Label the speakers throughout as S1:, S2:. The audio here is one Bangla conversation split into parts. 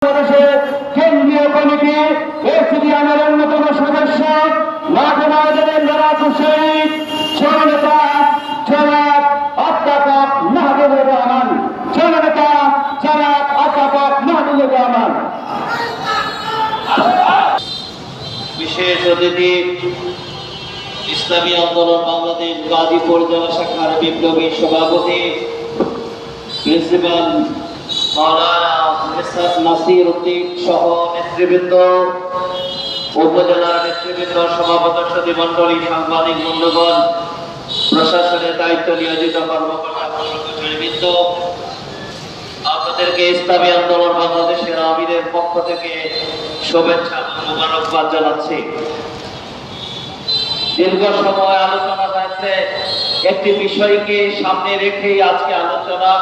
S1: বাংলাদেশের কেন্দ্রীয় কমিটি এসডিএমের অন্যতম সদস্য মাঠে লড়াকু শহীদ জননেতা জনাব অধ্যাপক মাহবুবুর রহমান, জননেতা জনাব অধ্যাপক মাহবুবুর রহমান।
S2: বিশেষ অতিথি ইসলামী আন্দোলন বাংলাদেশ গাজীপুর জেলা শাখার বিপ্লবী সভাপতি প্রিন্সিপাল মাওলানা নাসির উদ্দিন সহ নেতৃবৃন্দ, উপজেলার নেতৃবৃন্দ, সভাপতি মন্ডলী, সাংবাদিক বন্ধুগণ, প্রশাসনের দায়িত্ব নিয়োজিত কর্মকর্তা কর্মচারীবৃন্দ, আপনাদেরকে ইসলামী আন্দোলন বাংলাদেশের আমিরের পক্ষ থেকে শুভেচ্ছা এবং মোবারকবাদ জানাচ্ছি। দীর্ঘ সময় আলোচনা হয়েছে, একটি বিষয়কে সামনে রেখেই আজকে আলোচনা।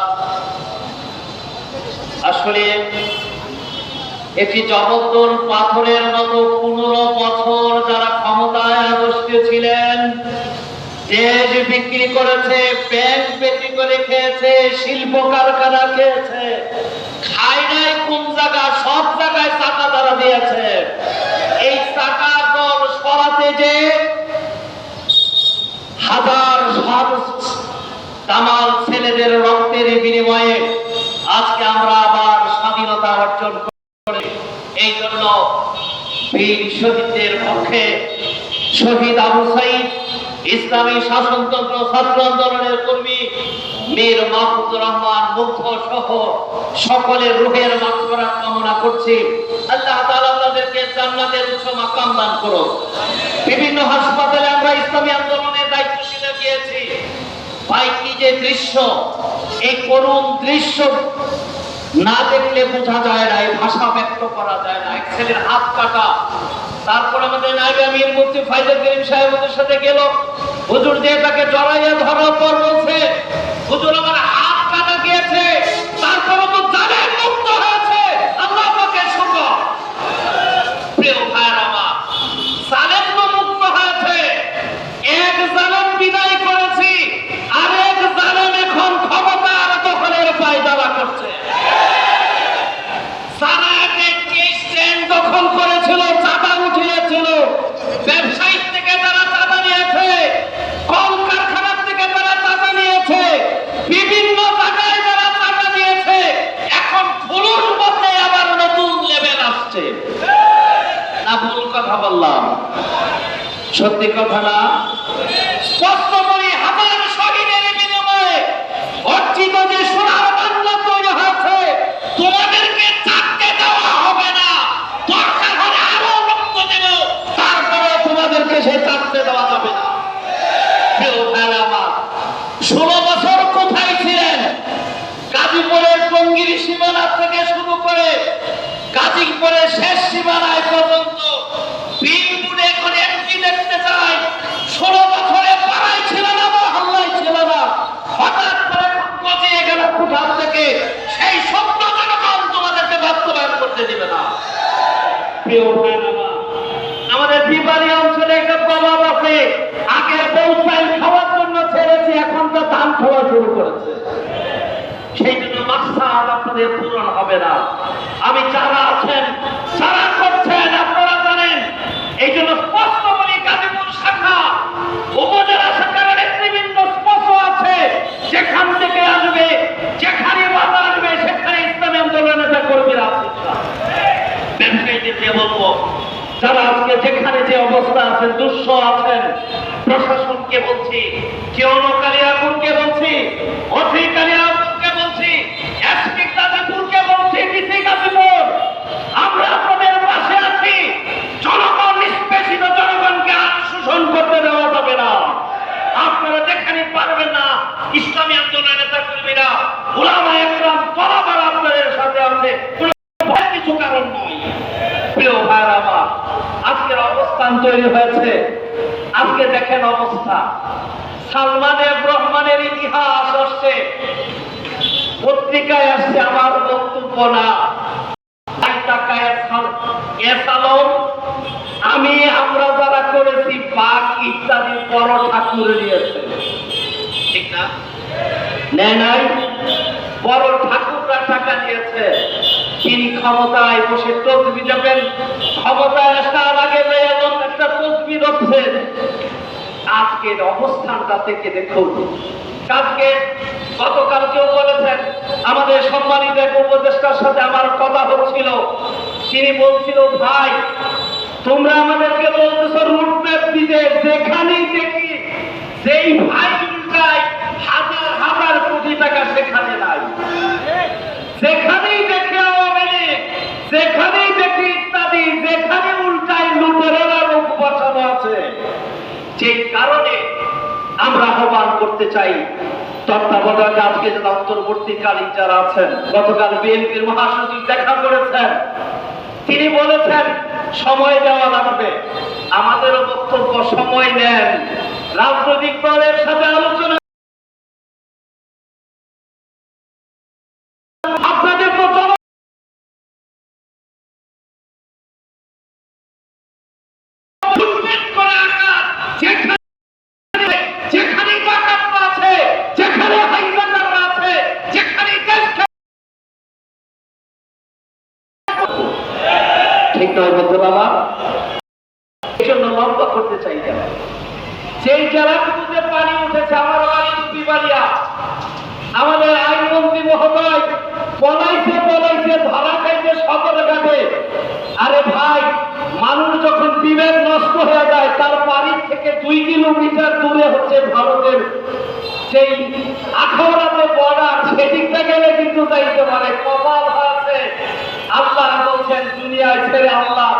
S2: আসলে একটি জগদ্দল পাথরের মতো 15 বছর যারা ক্ষমতায় আদর্শে ছিলেন, দেশ বিক্রি করেছে, ব্যাংক বিক্রি করে খেয়েছে, শিল্প কারখানা খেয়েছে, খায় নাই কোন জায়গা, সব জায়গায় চাকা তারা দিয়েছে। এই চাকা দল সরাতে যে হাজার তামাল ছেলেদের রক্তের বিনিময়ে আজকে আমরা আবার স্বাধীনতা অর্জন করি। এই জন্য বীর শহীদদের পক্ষে শহীদ আবু সাইদ, ইসলামী শাসনতন্ত্র ছাত্র আন্দোলনের কর্মী মীর মাহফুজুর রহমান মুগ্ধ সহ সকলের রূহের মাগফিরাত কামনা করছি। আল্লাহ তাআলা তাদেরকে জান্নাতের উচ্চ মাকাম দান করুন। বিভিন্ন হাসপাতালে আমরা ইসলামী আন্দোলনের দায়িত্বশীলে গিয়েছি। ভাই, কি যে দৃশ্য, এই করুণ দৃশ্য না দেখলে বোঝা যায় না, এই ভাষা ব্যক্ত করা যায় না। এক ছেলের হাত কাটা, তারপর আমাদের নায়েবে আমির মুফতি ফাইজুল করিম সাহেবের সাথে গেল, হুজুর দিয়ে তাকে জড়াইয়া ধরার পর বলছে, হুজুর আমার হাত কাটা গিয়েছে, তারপরও তো জালেম মুক্ত হয়েছে, আল্লাহ পাকের শুকর। প্রিয় ভাইরা আমার, জালেম তো মুক্ত হয়েছে, এক জালেম বিদায় করেছি, আরেক জালেম এখন ক্ষমতার দখলের পায়দারা করছে। দখল করেছিল, চাঁদা উঠিয়েছিল, ব্যবসায়িক থেকে তারা চাঁদা নিয়েছে, কল কারখানা থেকে তারা চাঁদা নিয়েছে, বিভিন্ন জায়গায় যারা চাঁদা নিয়েছে, এখন ফুলুর মধ্যে আবার নতুন লেভেল আসছে। না ভুল কথা বললাম? সত্যি কথা না? স্পষ্ট করি, হাজার শহীদের বিনিময়ে অর্জিত যে সোনার বাংলা তৈরি হয়েছে, তোমাদেরকে চাকতে দেওয়া হবে না। দরকার হলে আরো রক্ত দেব, তারপরে তোমাদেরকে সে চাকতে দেওয়া যাবে না। কেউ ভাইরা আমার, 16 বছর কোথায় ছিলেন? গাজীপুরের টঙ্গীর সীমানা থেকে শুরু করে গাজীপুরের শেষ সীমানায় পর্যন্ত বিনপুরে এখন এমপি দেখতে চাই। 16 বছরে পাড়ায় ছিল না, মহল্লায় ছিল না, হঠাৎ করে গজিয়ে গেল কোথা থেকে, সেই স্বপ্ন জনগণ তোমাদেরকে বাস্তবায়ন করতে দিবে না। প্রিয় ভাইরা, আমাদের বিবাড়ি অঞ্চলে একটা প্রভাব আছে, আগে পৌঁছাই খাওয়ার জন্য ছেড়েছি, এখন তো ধান খাওয়া শুরু করেছে। সেই জন্য মাস্টার আপনাদের পূরণ হবে না। আমি যারা আছেন, যারা করছেন, আপনারা জানেন। এই জন্য স্পষ্ট বলি, গাজীপুর শাখা, উপজেলা শাখার নেতৃবৃন্দ স্পষ্ট আছে, যেখান থেকে আসবে, যেখানে বাধা আসবে, সেখানে ইসলামী আন্দোলনের নেতা কর্মীরা আছে। ব্যবসায়ীদেরকে বলবো, যারা আজকে যেখানে যে অবস্থা আছেন, দুঃস আছেন, প্রশাসনকে বলছি, কেউনকালিয়াপুরকে বলছি, অধিকালিয়াপুরকে বলছি, এসপি গাজীপুরকে বলছি, ডিসি গাজীপুর, আমরা আপনাদের পাশে আছি। জনগণ নিষ্পেষিত জনগণকে আর শোষণ করতে দেওয়া যাবে না। আপনারা যেখানে পারবেন না, ইসলামী আন্দোলনের নেতা কর্মীরা, উলামায়ে কেরাম বরাবর আপনাদের সাথে আছে, কোনো ভয়ের কিছু কারণ নয়। প্রিয় ভাইরা আমার, আজকের অবস্থান তৈরি হয়েছে। আজকে দেখেন অবস্থা, সালমানের রহমানের ইতিহাস আসছে, পত্রিকায় আসছে, আমার বক্তব্য না। আমি আমরা যারা করেছি বাঘ ইত্যাদি বড় ঠাকুর নিয়েছে, ঠিক না? নেয় নাই, বড় ঠাকুররা টাকা দিয়েছে। তিনি ক্ষমতায় বসে তসবি যাবেন, ক্ষমতায় আসার আগে এমন একটা তসবি রচ্ছেন। আজকের অবস্থানটা থেকে দেখুন। আজকে গতকাল কেউ বলেছেন, আমাদের সম্মানিত এক উপদেষ্টার সাথে আমার কথা হচ্ছিল, তিনি বলছিল, ভাই তোমরা আমাদেরকে বলতেছো রুটম্যাপ দিতে, যেখানেই দেখি যেই ভাই উল্টায় হাজার হাজার কোটি টাকা সেখানে নাই, যেখানেই দেখি আওয়ামী লীগ, যেখানেই দেখি ইত্যাদি, যেখানে উল্টায় লুটেরারা রূপ বসানো আছে। যে কারণে আমরা আহ্বান করতে চাই তত্ত্বাবধায়ক আজকে যারা অন্তর্বর্তীকালীন যারা আছেন, গতকাল বিএনপির মহাসচিব দেখা করেছেন, তিনি বলেছেন সময় দেওয়া লাগবে। আমাদেরও বক্তব্য সময় নেন, রাজনৈতিক দলের সাথে আলোচনা। আপনাদের তো যেখানে ডাকাত আছে, যেখানে হাইজাকার আছে, যেখানে ঠিক নয় বলতে বাবা, এই জন্য লম্বা করতে চাই না। সেই জেলাগুলোতে পানি উঠেছে, আমার বাড়ি বিবাড়িয়া, আমাদের আইনমন্ত্রী মহোদয় পলাইছে ধরা খাইছে সদরঘাটে। আরে ভাই, মানুষ যখন বিবেক নষ্ট হয়ে যায়, তার বাড়ির থেকে 2 কিলোমিটার দূরে হচ্ছে ভারতের সেই আখাউড়াতে বর্ডার, সেদিকটা গেলে কিন্তু যাইতে পারে। কপাল আছে, আল্লাহ বলছেন দুনিয়ায় ছেড়ে আল্লাহ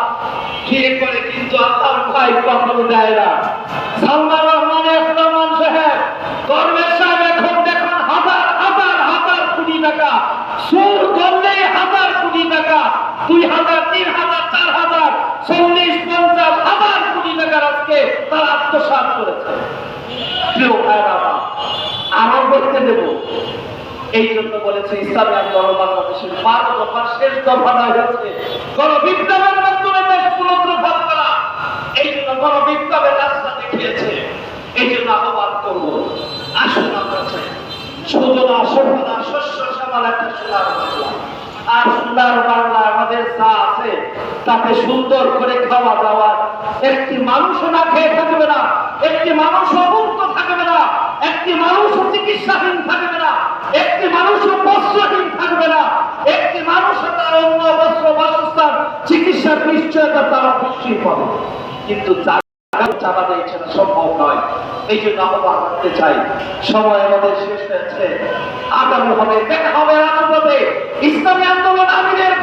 S2: ঠিক করে, কিন্তু আল্লাহর ভাই কখনো দেয় না। সালমান রহমান সাহেব, কর্মের সাহেব এখন দেখুন হাজার হাজার হাজার কোটি টাকা, সুর ধরলেই হাজার কোটি টাকা, 2000, 3000, 4000, 40, 50 হাজার কোটি টাকার আজকে তারা আত্মসাৎ করেছে। প্রিয় ভাইরা, আমার বলতে দেব, এই জন্য বলেছে ইসলামী আন্দোলন বাংলাদেশের 12 দফার শেষ দফাটা হয়েছে গণবিপ্লবের মাধ্যমে দেশ পুনরুদ্ধার করা। এই জন্য গণবিপ্লবের রাস্তা দেখিয়েছে। এই জন্য আহ্বান করব, আসুন আমরা চাই সুজলা সুফলা শস্য শ্যামল একটা সোনার বাংলা। আর সোনার বাংলা আমাদের যা আছে তাতে সুন্দর করে খাওয়া দাওয়া, একটি মানুষও না খেয়ে থাকবে না, একটি মানুষও মুক্ত থাকবে না, একটি মানুষও চিকিৎসাহীন থাকবে না, একটি মানুষও বস্ত্রহীন থাকবে না, একটি মানুষও তার অন্য বস্ত্র বাসস্থান চিকিৎসার নিশ্চয়তা তার অবশ্যই পাবে। কিন্তু চাপা দিয়েছে না, সম্ভব নয়। এই জন্য আহ্বান করতে চাই, সময় আমাদের শেষ হয়েছে, আগামী হবে, দেখা হবে রাজপথে। ইসলামী আন্দোলন আমিরের